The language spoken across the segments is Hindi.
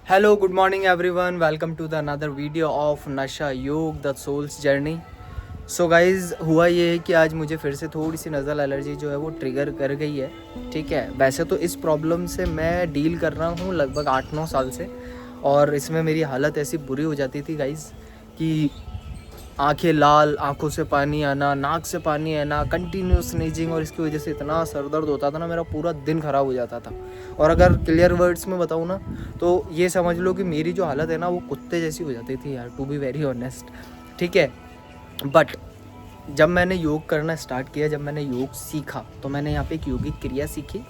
Hello, good morning everyone. Welcome to the another video of नशा yoga the soul's journey. So guys हुआ ये है कि आज मुझे फिर से थोड़ी सी नज़ल एलर्जी जो है वो ट्रिगर कर गई है. ठीक है, वैसे तो इस प्रॉब्लम से मैं डील कर रहा हूँ लगभग 8-9 साल से, और इसमें मेरी हालत ऐसी बुरी हो जाती थी गाइज़ कि आंखें लाल, आंखों से पानी आना, नाक से पानी आना, कंटिन्यूस स्नीजिंग, और इसकी वजह से इतना सर दर्द होता था ना, मेरा पूरा दिन ख़राब हो जाता था. और अगर क्लियर वर्ड्स में बताऊँ ना तो ये समझ लो कि मेरी जो हालत है ना वो कुत्ते जैसी हो जाती थी यार, टू बी वेरी ऑनेस्ट. ठीक है, बट जब मैंने योग करना स्टार्ट किया, जब मैंने योग सीखा, तो मैंने यहाँ पे एक योगिक क्रिया सीखी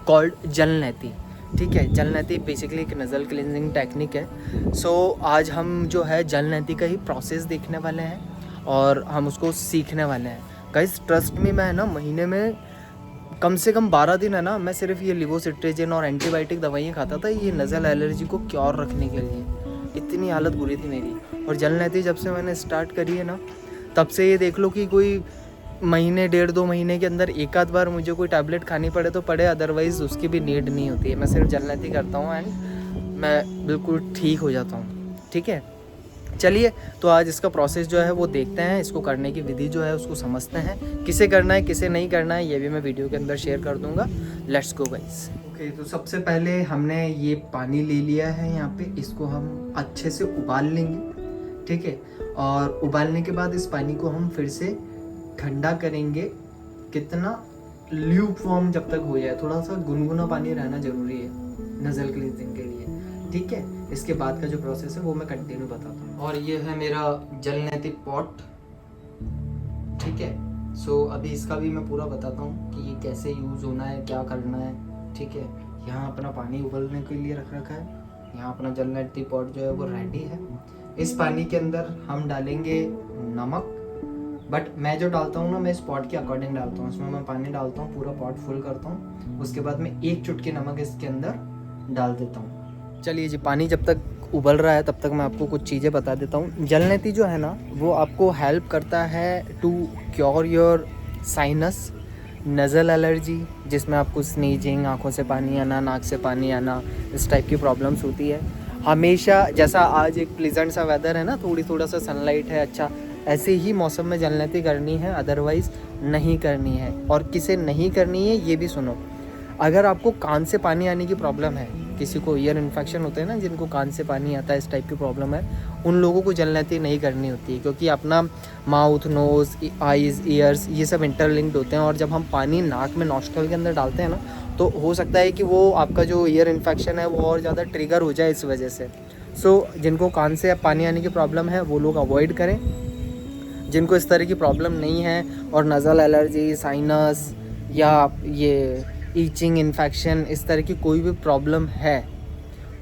कॉल्ड जलनेति. ठीक है, जलनेति बेसिकली एक नज़ल क्लिनजिंग टेक्निक है. सो आज हम जो है जलनेति का ही प्रोसेस देखने वाले हैं और हम उसको सीखने वाले हैं. गाइस ट्रस्ट मी, मैं ना महीने में कम से कम 12 दिन है ना, मैं सिर्फ ये लिवोसिट्रेजिन और एंटीबायोटिक दवाइयाँ खाता था ये नज़ल एलर्जी को क्योर रखने के लिए. इतनी हालत बुरी थी मेरी. और जलनेति जब से मैंने स्टार्ट करी है ना, तब से ये देख लो कि कोई महीने 1.5-2 महीने के अंदर एक आध बार मुझे कोई टैबलेट खानी पड़े तो पड़े, अदरवाइज़ उसकी भी नीड नहीं होती है. मैं सिर्फ जलनेति करता हूँ एंड मैं बिल्कुल ठीक हो जाता हूँ. ठीक है, चलिए तो आज इसका प्रोसेस जो है वो देखते हैं. इसको करने की विधि जो है उसको समझते हैं, किसे करना है किसे नहीं करना है ये भी मैं वीडियो के अंदर शेयर कर दूंगा. Let's go guys. ओके, तो सबसे पहले हमने ये पानी ले लिया है यहाँ पे, इसको हम अच्छे से उबाल लेंगे. ठीक है, और उबालने के बाद इस पानी को हम फिर से ठंडा करेंगे. कितना, ल्यूक फॉर्म जब तक हो जाए, थोड़ा सा गुनगुना पानी रहना जरूरी है नज़ल क्लींजिंग के लिए. ठीक है, इसके बाद का जो प्रोसेस है वो मैं कंटिन्यू बताता हूँ. और ये है मेरा जलनेति पॉट. ठीक है, सो अभी इसका भी मैं पूरा बताता हूँ कि ये कैसे यूज़ होना है, क्या करना है. ठीक है, यहाँ अपना पानी उबलने के लिए रख रखा है. यहाँ अपना जलनेति पॉट जो है वो रेडी है. इस पानी के अंदर हम डालेंगे नमक, बट मैं जो डालता हूँ ना, मैं इस पॉट के अकॉर्डिंग डालता हूँ. इसमें मैं पानी डालता हूँ, पूरा पॉट फुल करता हूँ, उसके बाद मैं 1 चुटकी नमक इसके अंदर डाल देता हूँ. चलिए जी, पानी जब तक उबल रहा है तब तक मैं आपको कुछ चीज़ें बता देता हूँ. जलनेति जो है ना वो आपको हेल्प करता है to cure your sinus, nasal allergy, जिसमें आपको स्नीजिंग, आँखों से पानी आना, नाक से पानी आना, इस टाइप की प्रॉब्लम्स होती है. हमेशा जैसा आज एक प्लीजेंट सा वेदर है ना, थोड़ा सा सनलाइट है, अच्छा, ऐसे ही मौसम में जलनेति करनी है, अदरवाइज़ नहीं करनी है. और किसे नहीं करनी है ये भी सुनो. अगर आपको कान से पानी आने की प्रॉब्लम है, किसी को ईयर इन्फेक्शन होते हैं ना जिनको कान से पानी आता है, इस टाइप की प्रॉब्लम है, उन लोगों को जलनेति नहीं करनी होती है, क्योंकि अपना माउथ, नोज़, आइज़, ईयर्स ये सब इंटरलिंक्ड होते हैं. और जब हम पानी नाक में नॉस्ट्रल के अंदर डालते हैं ना, तो हो सकता है कि वो आपका जो ईयर इन्फेक्शन है वो और ज़्यादा ट्रिगर हो जाए इस वजह से. सो जिनको कान से पानी आने की प्रॉब्लम है वो लोग अवॉइड करें. जिनको इस तरह की प्रॉब्लम नहीं है और नज़ल एलर्जी, साइनस या ये ईचिंग, इन्फेक्शन, इस तरह की कोई भी प्रॉब्लम है,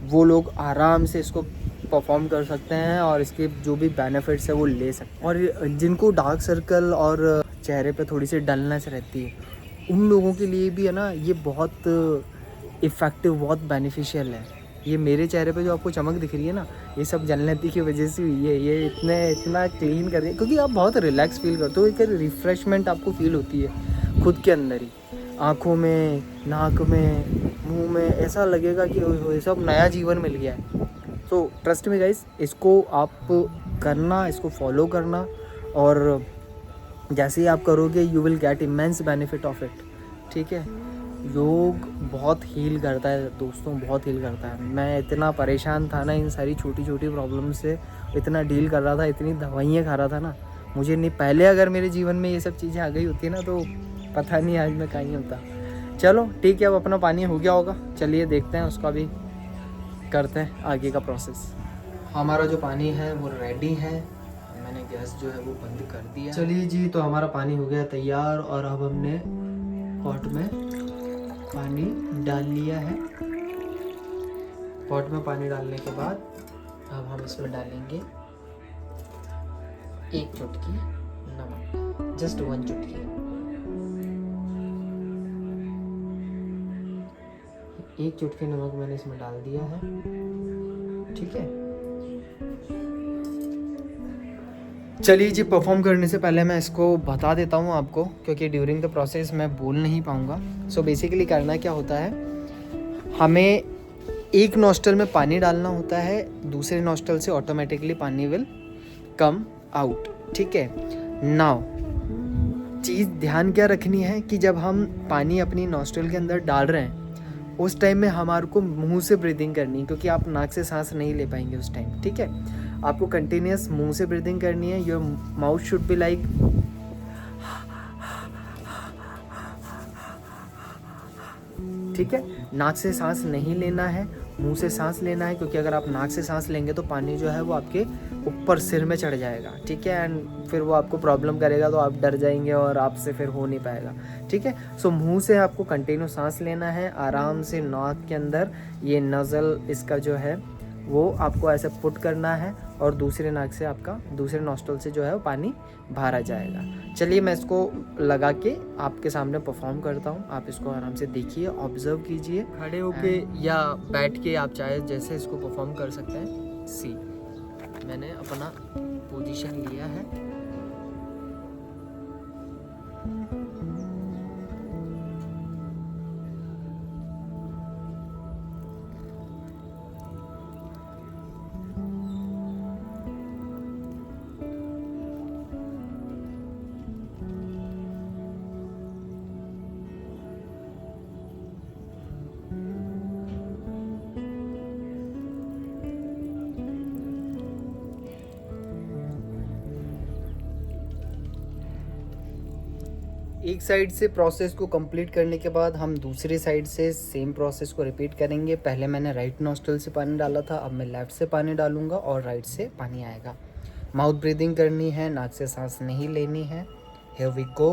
वो लोग आराम से इसको परफॉर्म कर सकते हैं और इसके जो भी बेनिफिट्स है वो ले सकते हैं. और जिनको डार्क सर्कल और चेहरे पे थोड़ी सी डलनेस रहती है, उन लोगों के लिए भी है ना ये बहुत इफ़ेक्टिव, बहुत बेनिफिशियल है. ये मेरे चेहरे पे जो आपको चमक दिख रही है ना, ये सब जलनेति की वजह से हुई है. ये इतना क्लीन कर रही है क्योंकि आप बहुत रिलैक्स फील करते हो, एक रिफ़्रेशमेंट आपको फील होती है खुद के अंदर ही. आँखों में, नाक में, मुंह में ऐसा लगेगा कि ये सब नया जीवन मिल गया है. तो ट्रस्ट में गाइस, इसको आप करना, इसको फॉलो करना, और जैसे ही आप करोगे you will get immense benefit of it. ठीक है, योग बहुत हील करता है दोस्तों, बहुत हील करता है. मैं इतना परेशान था ना इन सारी छोटी छोटी प्रॉब्लम से, इतना डील कर रहा था, इतनी दवाइयाँ खा रहा था ना, मुझे नहीं पहले अगर मेरे जीवन में ये सब चीज़ें आ गई होती ना तो पता नहीं आज मैं कहीं होता. चलो ठीक है, अब अपना पानी हो गया होगा, चलिए देखते हैं उसका भी, करते हैं आगे का प्रोसेस. हमारा जो पानी है वो रेडी है, मैंने गैस जो है वो बंद कर दिया. चलिए जी, तो हमारा पानी हो गया तैयार, और अब हमने पॉट में पानी डाल लिया है. पॉट में पानी डालने के बाद अब हम इसमें डालेंगे 1 चुटकी नमक, जस्ट 1 चुटकी. 1 चुटकी नमक मैंने इसमें डाल दिया है. ठीक है, चलिए जी, परफॉर्म करने से पहले मैं इसको बता देता हूँ आपको, क्योंकि ड्यूरिंग द प्रोसेस मैं बोल नहीं पाऊँगा. सो बेसिकली करना क्या होता है, हमें एक नॉस्टल में पानी डालना होता है, दूसरे नॉस्टल से ऑटोमेटिकली पानी विल कम आउट, ठीक है। नाउ चीज़ ध्यान क्या रखनी है कि जब हम पानी अपनी नॉस्ट्रल के अंदर डाल रहे हैं उस टाइम में हमारे को मुंह से ब्रीदिंग करनी है, क्योंकि आप नाक से सांस नहीं ले पाएंगे उस टाइम, ठीक है। आपको कंटिन्यूस मुंह से ब्रीदिंग करनी है। Your mouth should be like, ठीक है। नाक से सांस नहीं लेना है, मुंह से सांस लेना है, क्योंकि अगर आप नाक से सांस लेंगे तो पानी जो है वो आपके ऊपर सिर में चढ़ जाएगा, ठीक है, एंड फिर वो आपको प्रॉब्लम करेगा, तो आप डर जाएंगे और आपसे फिर हो नहीं पाएगा, ठीक है। सो मुंह से आपको कंटिन्यू सांस लेना है, आराम से नाक के अंदर ये नज़ल इसका जो है वो आपको ऐसे पुट करना है और दूसरे नाक से आपका दूसरे नॉस्ट्रल से जो है वो पानी बाहर आ जाएगा। चलिए मैं इसको लगा के आपके सामने परफॉर्म करता हूँ, आप इसको आराम से देखिए, ऑब्जर्व कीजिए। खड़े होके या बैठ के आप चाहे जैसे इसको परफॉर्म कर सकते हैं। सी मैंने अपना पोजीशन लिया है, एक साइड से प्रोसेस को कंप्लीट करने के बाद हम दूसरी साइड से सेम प्रोसेस को रिपीट करेंगे। पहले मैंने राइट नॉस्ट्रल से पानी डाला था, अब मैं लेफ़्ट से पानी डालूंगा और राइट से पानी आएगा। माउथ ब्रीदिंग करनी है, नाक से सांस नहीं लेनी है। Here we go.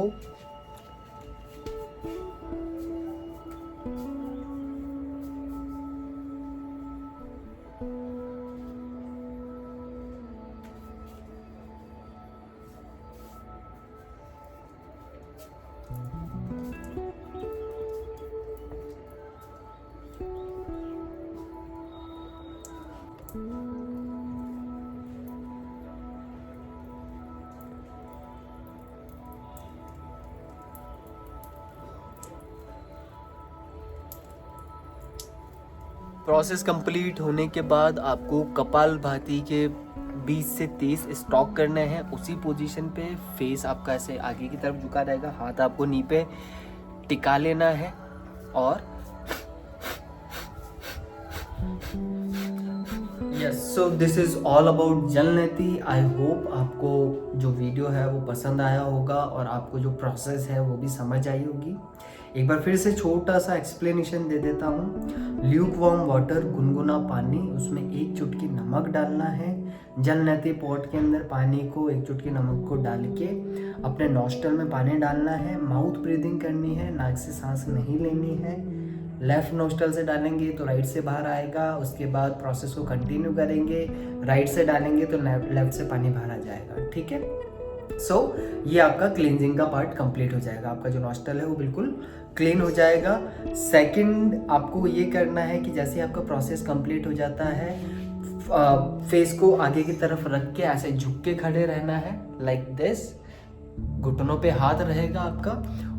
Process complete होने के बाद आपको कपालभाति के 20 से 30 स्टॉक करने हैं। उसी पोजीशन पे फेस आपका ऐसे आगे की तरफ झुका रहेगा, हाथ आपको नी पे टिका लेना है और yes, so this is all about jal neti. I hope आपको जो वीडियो है वो पसंद आया होगा और आपको जो प्रोसेस है वो भी समझ आई होगी। एक बार फिर से छोटा सा एक्सप्लेनेशन दे देता हूँ। ल्यूक वार्म वाटर, गुनगुना पानी, उसमें 1 चुटकी नमक डालना है। जल नेति पॉट के अंदर पानी को 1 चुटकी नमक को डाल के अपने नॉस्ट्रल में पानी डालना है। माउथ ब्रीदिंग करनी है, नाक से सांस नहीं लेनी है। लेफ्ट नोस्ट्रल से डालेंगे तो राइट से बाहर आएगा। उसके बाद प्रोसेस को कंटिन्यू करेंगे, राइट से डालेंगे तो लेफ्ट से पानी बाहर आ जाएगा, ठीक है। सो ये आपका क्लींजिंग का पार्ट कंप्लीट हो जाएगा। आपका जो नॉस्ट्रल है वो बिल्कुल क्लीन हो जाएगा। सेकंड आपको ये करना है कि जैसे आपका प्रोसेस कंप्लीट हो जाता है, फेस को आगे की तरफ रख के ऐसे झुक के खड़े रहना है, लाइक दिस। घुटनों पे हाथ रहेगा आपका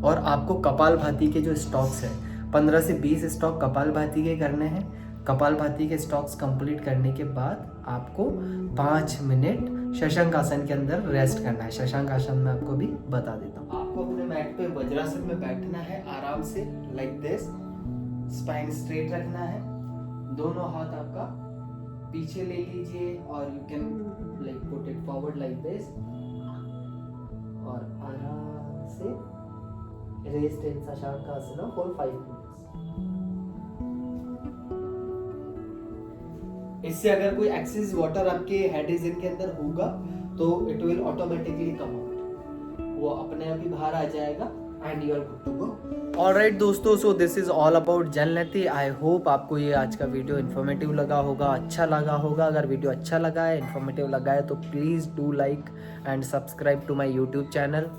और आपको कपालभाति के जो स्टॉक्स है 15 से 20 स्टॉक कपालभाति के करने हैं। कपालभाति के स्टॉक्स कंप्लीट करने के बाद आपको 5 मिनट शशांक आसन के अंदर रेस्ट करना है। शशांक आसन में आपको भी बता देता हूँ। आपको अपने मैट पे वज्रासन में बैठना है आराम से, लाइक दिस। स्पाइन स्ट्रेट रखना है, दोनों हाथ आपका पीछे ले लीजिए और you can like put it forward like this और आराम से रेस्ट इन शशांक आसन फॉर 5 मिनट्स। इससे अगर कोई एक्सेस वाटर आपके हेड रीजन के अंदर होगा तो it will automatically come out, वो अपने आप ही बाहर आ जाएगा and you are good to go. Alright दोस्तों, so this is all about jal neti. I hope आपको ये आज का वीडियो इन्फॉर्मेटिव लगा होगा, अच्छा लगा होगा। अगर वीडियो अच्छा लगा है, इन्फॉर्मेटिव लगा है तो please do like and subscribe to my YouTube channel.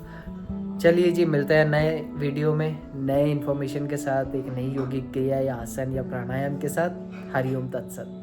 चलिए जी, मिलते हैं नए वीडियो में नए इन्फॉर्मेशन के साथ, एक नई योगिक क्रिया या आसन या प्राणायाम के साथ। हरिओम तत्सत।